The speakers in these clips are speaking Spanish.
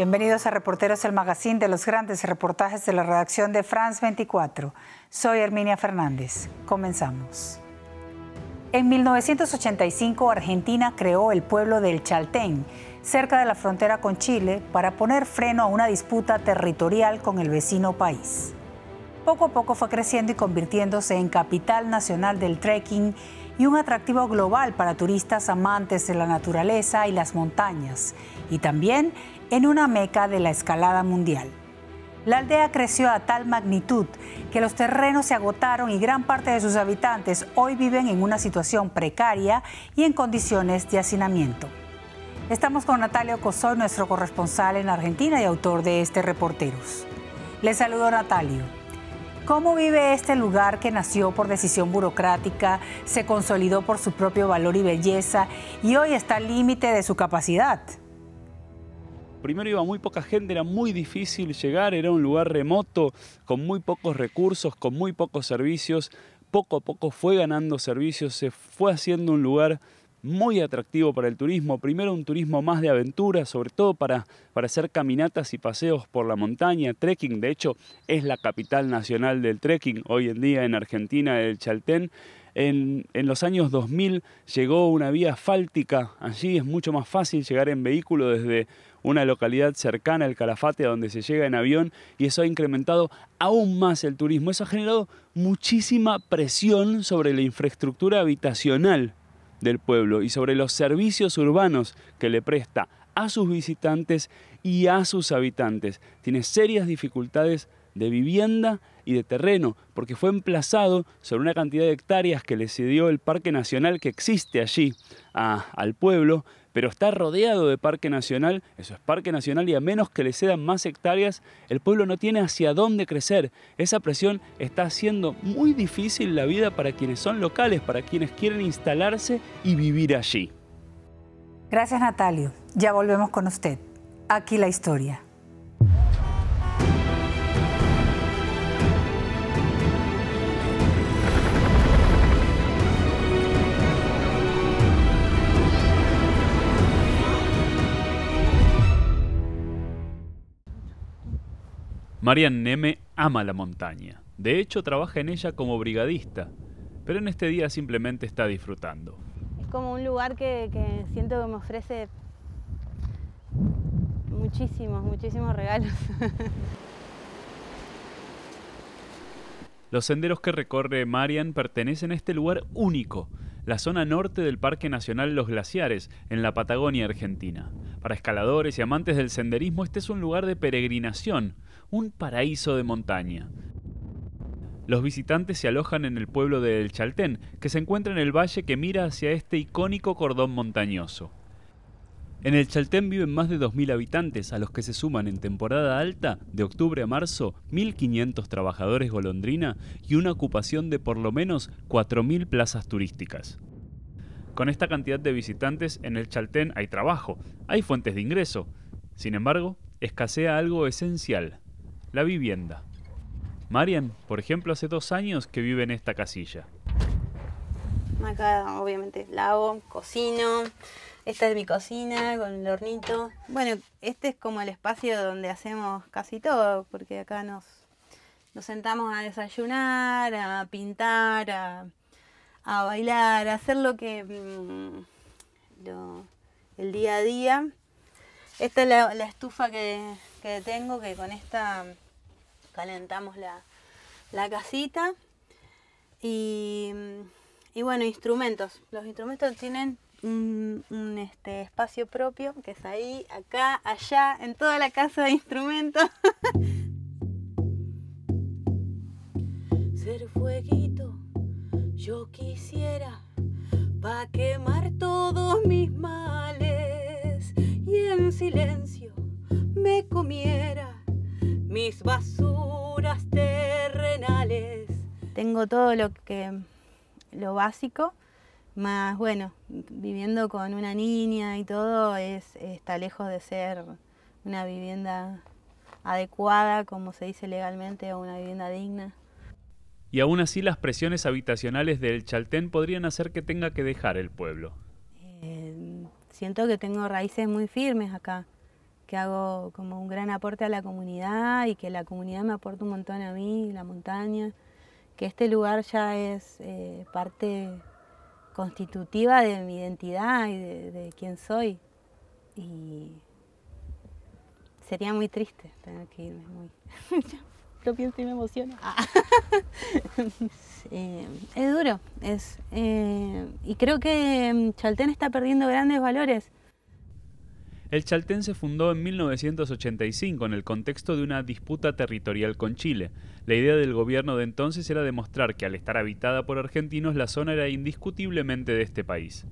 Bienvenidos a Reporteros, el magazine de los grandes reportajes de la redacción de France 24. Soy Herminia Fernández. Comenzamos. En 1985, Argentina creó el pueblo del Chaltén, cerca de la frontera con Chile, para poner freno a una disputa territorial con el vecino país. Poco a poco fue creciendo y convirtiéndose en capital nacional del trekking y un atractivo global para turistas amantes de la naturaleza y las montañas, y también en una meca de la escalada mundial. La aldea creció a tal magnitud que los terrenos se agotaron y gran parte de sus habitantes hoy viven en una situación precaria y en condiciones de hacinamiento. Estamos con Natalio Cosoy, nuestro corresponsal en Argentina y autor de este Reporteros. Les saludo, Natalio. ¿Cómo vive este lugar que nació por decisión burocrática, se consolidó por su propio valor y belleza y hoy está al límite de su capacidad? Primero iba muy poca gente, era muy difícil llegar, era un lugar remoto, con muy pocos recursos, con muy pocos servicios. Poco a poco fue ganando servicios, se fue haciendo un lugar muy atractivo para el turismo. Primero un turismo más de aventura, sobre todo para hacer caminatas y paseos por la montaña, trekking. De hecho, es la capital nacional del trekking hoy en día en Argentina, el Chaltén. En los años 2000 llegó una vía asfáltica, allí es mucho más fácil llegar en vehículo desde una localidad cercana al Calafate, a donde se llega en avión, y eso ha incrementado aún más el turismo. Eso ha generado muchísima presión sobre la infraestructura habitacional del pueblo y sobre los servicios urbanos que le presta a sus visitantes y a sus habitantes. Tiene serias dificultades de vivienda y de terreno, porque fue emplazado sobre una cantidad de hectáreas que le cedió el Parque Nacional que existe allí al pueblo, pero está rodeado de Parque Nacional, eso es Parque Nacional, y a menos que le cedan más hectáreas, el pueblo no tiene hacia dónde crecer. Esa presión está haciendo muy difícil la vida para quienes son locales, para quienes quieren instalarse y vivir allí. Gracias, Natalio. Ya volvemos con usted. Aquí la historia. Marian Neme ama la montaña. De hecho, trabaja en ella como brigadista, pero en este día simplemente está disfrutando. Es como un lugar que siento que me ofrece muchísimos regalos. Los senderos que recorre Marian pertenecen a este lugar único, la zona norte del Parque Nacional Los Glaciares, en la Patagonia Argentina. Para escaladores y amantes del senderismo, este es un lugar de peregrinación, un paraíso de montaña. Los visitantes se alojan en el pueblo de El Chaltén, que se encuentra en el valle que mira hacia este icónico cordón montañoso. En El Chaltén viven más de 2.000 habitantes, a los que se suman en temporada alta, de octubre a marzo, 1.500 trabajadores golondrina y una ocupación de por lo menos 4.000 plazas turísticas. Con esta cantidad de visitantes, en El Chaltén hay trabajo, hay fuentes de ingreso. Sin embargo, escasea algo esencial: la vivienda. Marian, por ejemplo, hace 2 años que vive en esta casilla. Acá obviamente lavo, cocino. Esta es mi cocina con el hornito. Bueno, este es como el espacio donde hacemos casi todo, porque acá nos sentamos a desayunar, a pintar, a bailar, a hacer lo que el día a día. Esta es la estufa que tengo, que con esta calentamos la casita. Y bueno, instrumentos. Los instrumentos tienen un espacio propio, que es ahí, acá, allá, en toda la casa de instrumentos. Ser fueguito, yo quisiera, pa' quemar todos mis males, y en silencio me comiera mis basuras terrenales. Tengo todo lo básico, más bueno, viviendo con una niña y todo, está lejos de ser una vivienda adecuada, como se dice legalmente, o una vivienda digna. Y aún así las presiones habitacionales del Chaltén podrían hacer que tenga que dejar el pueblo. Siento que tengo raíces muy firmes acá, que hago como un gran aporte a la comunidad y que la comunidad me aporta un montón a mí, la montaña, que este lugar ya es parte constitutiva de mi identidad y de quién soy. Y sería muy triste tener que irme, lo pienso y me emociona. Es duro, y creo que Chaltén está perdiendo grandes valores. El Chaltén se fundó en 1985 en el contexto de una disputa territorial con Chile. La idea del gobierno de entonces era demostrar que al estar habitada por argentinos, la zona era indiscutiblemente de este país.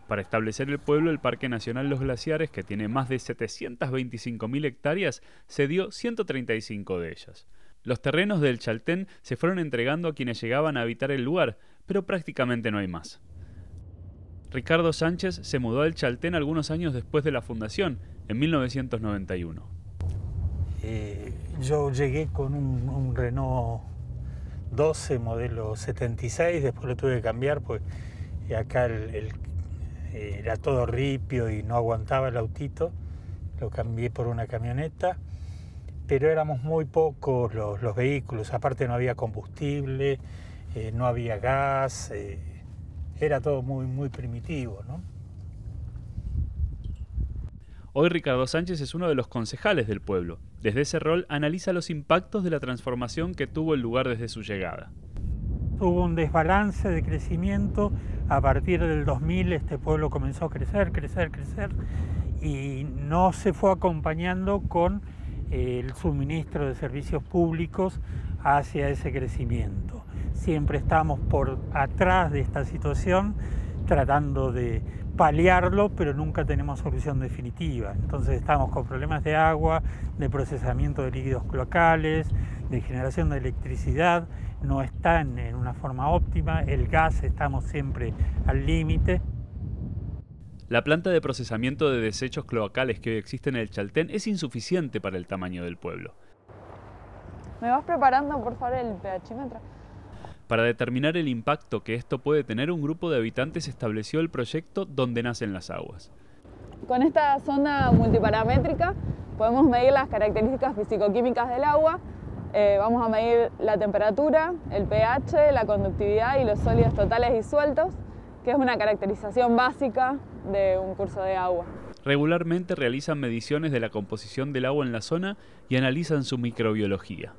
Para establecer el pueblo, el Parque Nacional Los Glaciares, que tiene más de 725.000 hectáreas, cedió 135 de ellas. Los terrenos del Chaltén se fueron entregando a quienes llegaban a habitar el lugar, pero prácticamente no hay más. Ricardo Sánchez se mudó al Chaltén algunos años después de la fundación, en 1991. Yo llegué con un Renault 12 modelo 76, después lo tuve que cambiar, pues acá era todo ripio y no aguantaba el autito, lo cambié por una camioneta, pero éramos muy pocos los vehículos, aparte no había combustible, no había gas, era todo muy primitivo, ¿no? Hoy Ricardo Sánchez es uno de los concejales del pueblo. Desde ese rol analiza los impactos de la transformación que tuvo el lugar desde su llegada. Hubo un desbalance de crecimiento. A partir del 2000 este pueblo comenzó a crecer y no se fue acompañando con el suministro de servicios públicos hacia ese crecimiento. Siempre estamos por atrás de esta situación tratando de paliarlo, pero nunca tenemos solución definitiva. Entonces estamos con problemas de agua, de procesamiento de líquidos cloacales, de generación de electricidad, no están en una forma óptima, el gas estamos siempre al límite. La planta de procesamiento de desechos cloacales que hoy existe en el Chaltén es insuficiente para el tamaño del pueblo. ¿Me vas preparando, por favor, el pHímetro? Para determinar el impacto que esto puede tener, un grupo de habitantes estableció el proyecto Donde Nacen las Aguas. Con esta sonda multiparamétrica podemos medir las características físico-químicas del agua. Vamos a medir la temperatura, el pH, la conductividad y los sólidos totales disueltos, que es una caracterización básica de un curso de agua. Regularmente realizan mediciones de la composición del agua en la zona y analizan su microbiología.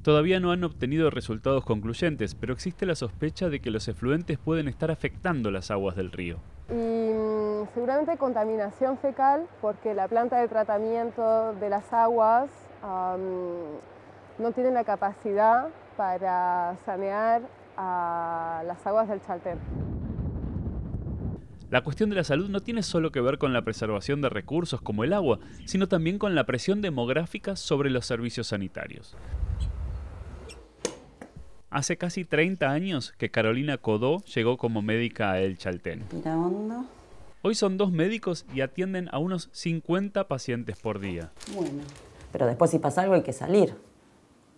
Todavía no han obtenido resultados concluyentes, pero existe la sospecha de que los efluentes pueden estar afectando las aguas del río. Y seguramente contaminación fecal, porque la planta de tratamiento de las aguas no tiene la capacidad para sanear a las aguas del Chaltén. La cuestión de la salud no tiene solo que ver con la preservación de recursos como el agua, sino también con la presión demográfica sobre los servicios sanitarios. Hace casi 30 años que Carolina Codó llegó como médica a El Chaltén. Hoy son 2 médicos y atienden a unos 50 pacientes por día. Bueno, pero después si pasa algo hay que salir.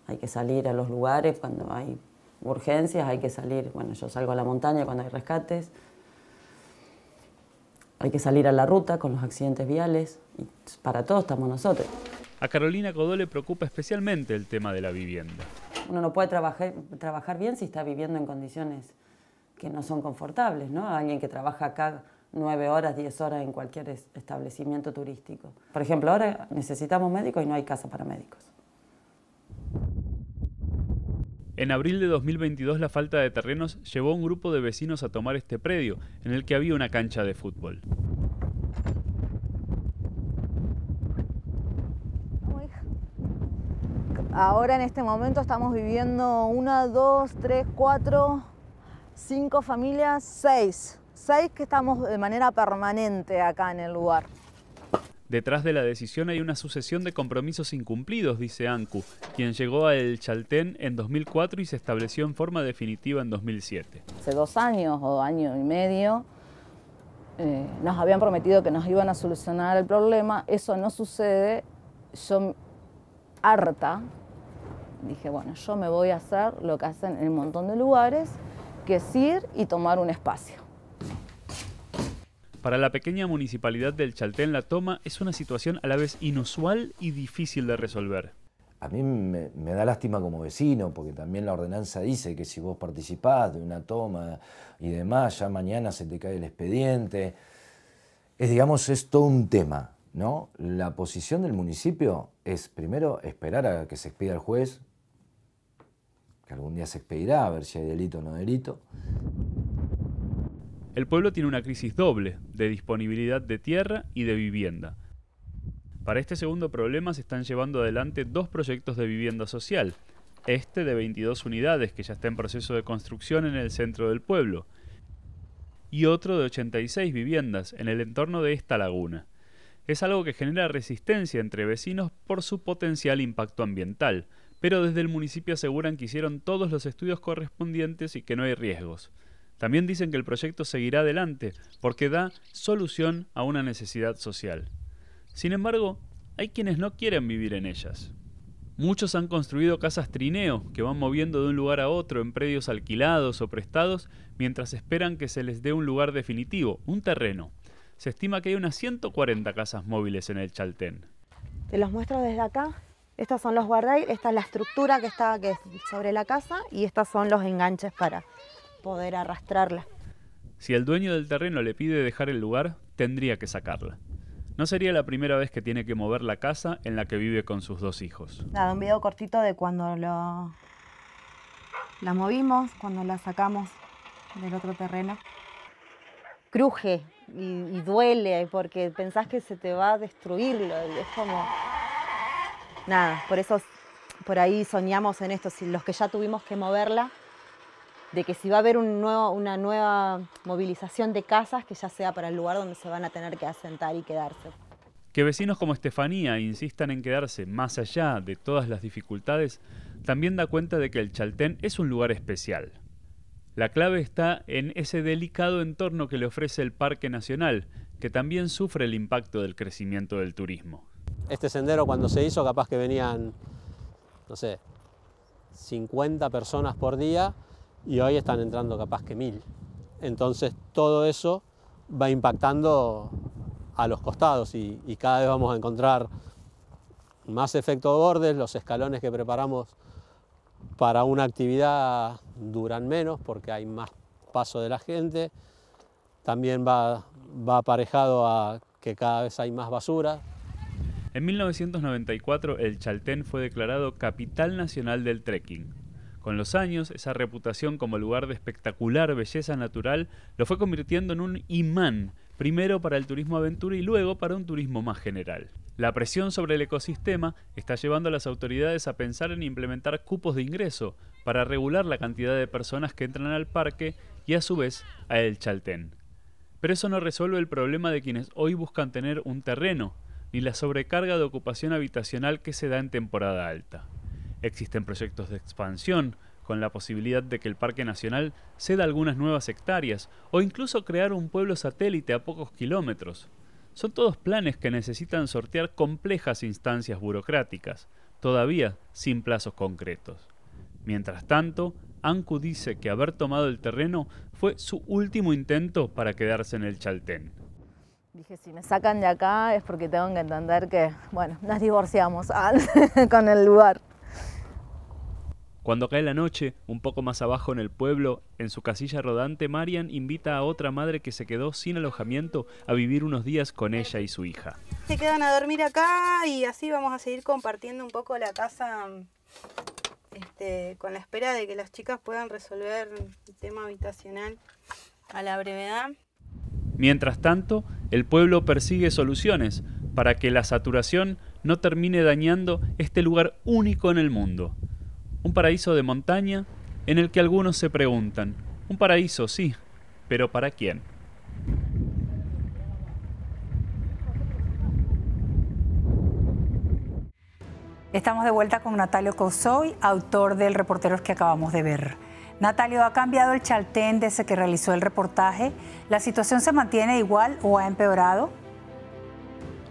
Hay que salir a los lugares cuando hay urgencias, hay que salir. Bueno, yo salgo a la montaña cuando hay rescates. Hay que salir a la ruta con los accidentes viales. Y para todo estamos nosotros. A Carolina Codó le preocupa especialmente el tema de la vivienda. Uno no puede trabajar bien si está viviendo en condiciones que no son confortables, ¿no? Alguien que trabaja acá 9 horas, 10 horas en cualquier establecimiento turístico. Por ejemplo, ahora necesitamos médicos y no hay casa para médicos. En abril de 2022 la falta de terrenos llevó a un grupo de vecinos a tomar este predio, en el que había una cancha de fútbol. Ahora en este momento estamos viviendo 1, 2, 3, 4, 5 familias, 6. 6 que estamos de manera permanente acá en el lugar. Detrás de la decisión hay una sucesión de compromisos incumplidos, dice Ancu, quien llegó a El Chaltén en 2004 y se estableció en forma definitiva en 2007. Hace 2 años o año y medio nos habían prometido que nos iban a solucionar el problema. Eso no sucede. Yo, harta, dije, bueno, yo me voy a hacer lo que hacen en un montón de lugares, que es ir y tomar un espacio. Para la pequeña municipalidad del Chaltén, la toma es una situación a la vez inusual y difícil de resolver. A mí me da lástima como vecino, porque también la ordenanza dice que si vos participás de una toma y demás, ya mañana se te cae el expediente. Es todo un tema, ¿no? La posición del municipio es primero esperar a que se expida el juez, que algún día se expedirá, a ver si hay delito o no delito. El pueblo tiene una crisis doble, de disponibilidad de tierra y de vivienda. Para este segundo problema se están llevando adelante 2 proyectos de vivienda social. Este de 22 unidades, que ya está en proceso de construcción en el centro del pueblo, y otro de 86 viviendas en el entorno de esta laguna. Es algo que genera resistencia entre vecinos por su potencial impacto ambiental, pero desde el municipio aseguran que hicieron todos los estudios correspondientes y que no hay riesgos. También dicen que el proyecto seguirá adelante porque da solución a una necesidad social. Sin embargo, hay quienes no quieren vivir en ellas. Muchos han construido casas trineo que van moviendo de un lugar a otro en predios alquilados o prestados mientras esperan que se les dé un lugar definitivo, un terreno. Se estima que hay unas 140 casas móviles en el Chaltén. Te los muestro desde acá. Estos son los guardrails, esta es la estructura que está sobre la casa y estos son los enganches para poder arrastrarla. Si el dueño del terreno le pide dejar el lugar, tendría que sacarla. No sería la primera vez que tiene que mover la casa en la que vive con sus 2 hijos. Nada, un video cortito de cuando la movimos, cuando la sacamos del otro terreno. Cruje y duele porque pensás que se te va a destruirlo. Es como... Nada, por eso por ahí soñamos en esto, si los que ya tuvimos que moverla, de que si va a haber una nueva movilización de casas, que ya sea para el lugar donde se van a tener que asentar y quedarse. Que vecinos como Estefanía insistan en quedarse más allá de todas las dificultades, también da cuenta de que el Chaltén es un lugar especial. La clave está en ese delicado entorno que le ofrece el Parque Nacional, que también sufre el impacto del crecimiento del turismo. Este sendero cuando se hizo capaz que venían, no sé, 50 personas por día y hoy están entrando capaz que 1000. Entonces todo eso va impactando a los costados y cada vez vamos a encontrar más efecto bordes, los escalones que preparamos para una actividad duran menos porque hay más paso de la gente, también va aparejado a que cada vez hay más basura. En 1994 el Chaltén fue declarado Capital Nacional del Trekking. Con los años, esa reputación como lugar de espectacular belleza natural lo fue convirtiendo en un imán, primero para el turismo aventura y luego para un turismo más general. La presión sobre el ecosistema está llevando a las autoridades a pensar en implementar cupos de ingreso para regular la cantidad de personas que entran al parque y a su vez a el Chaltén. Pero eso no resuelve el problema de quienes hoy buscan tener un terreno, ni la sobrecarga de ocupación habitacional que se da en temporada alta. Existen proyectos de expansión, con la posibilidad de que el Parque Nacional ceda algunas nuevas hectáreas o incluso crear un pueblo satélite a pocos kilómetros. Son todos planes que necesitan sortear complejas instancias burocráticas, todavía sin plazos concretos. Mientras tanto, Ancu dice que haber tomado el terreno fue su último intento para quedarse en el Chaltén. Dije, si me sacan de acá es porque tengo que entender que, bueno, nos divorciamos con el lugar. Cuando cae la noche, un poco más abajo en el pueblo, en su casilla rodante, Marian invita a otra madre que se quedó sin alojamiento a vivir unos días con ella y su hija. Se quedan a dormir acá y así vamos a seguir compartiendo un poco la casa con la espera de que las chicas puedan resolver el tema habitacional a la brevedad. Mientras tanto, el pueblo persigue soluciones para que la saturación no termine dañando este lugar único en el mundo. Un paraíso de montaña en el que algunos se preguntan, un paraíso sí, pero ¿para quién? Estamos de vuelta con Natalio Cousoy, autor del Reporteros que acabamos de ver. Natalio, ¿ha cambiado el Chaltén desde que realizó el reportaje? ¿La situación se mantiene igual o ha empeorado?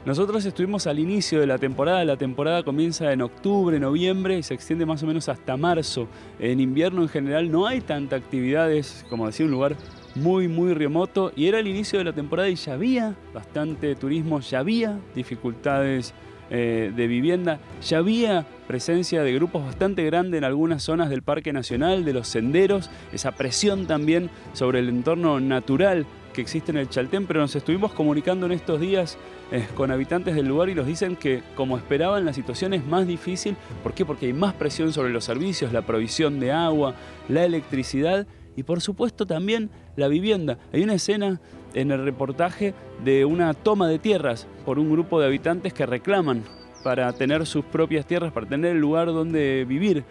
Nosotros estuvimos al inicio de la temporada comienza en octubre, noviembre y se extiende más o menos hasta marzo. En invierno en general no hay tanta actividad, es como decir un lugar muy, muy remoto, y era el inicio de la temporada y ya había bastante turismo, ya había dificultades de vivienda, ya había presencia de grupos bastante grandes en algunas zonas del Parque Nacional, de los senderos, esa presión también sobre el entorno natural que existe en el Chaltén, pero nos estuvimos comunicando en estos días con habitantes del lugar y nos dicen que, como esperaban, la situación es más difícil. ¿Por qué? Porque hay más presión sobre los servicios, la provisión de agua, la electricidad y, por supuesto, también la vivienda. Hay una escena en el reportaje de una toma de tierras por un grupo de habitantes que reclaman para tener sus propias tierras, para tener el lugar donde vivir.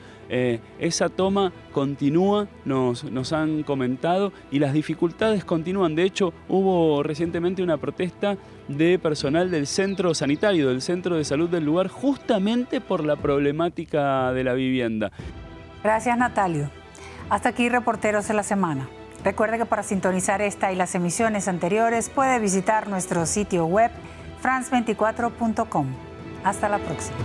Esa toma continúa, nos han comentado, y las dificultades continúan. De hecho, hubo recientemente una protesta de personal del centro sanitario, del centro de salud del lugar, justamente por la problemática de la vivienda. Gracias, Natalio. Hasta aquí Reporteros en la Semana. Recuerde que para sintonizar esta y las emisiones anteriores puede visitar nuestro sitio web france24.com. Hasta la próxima.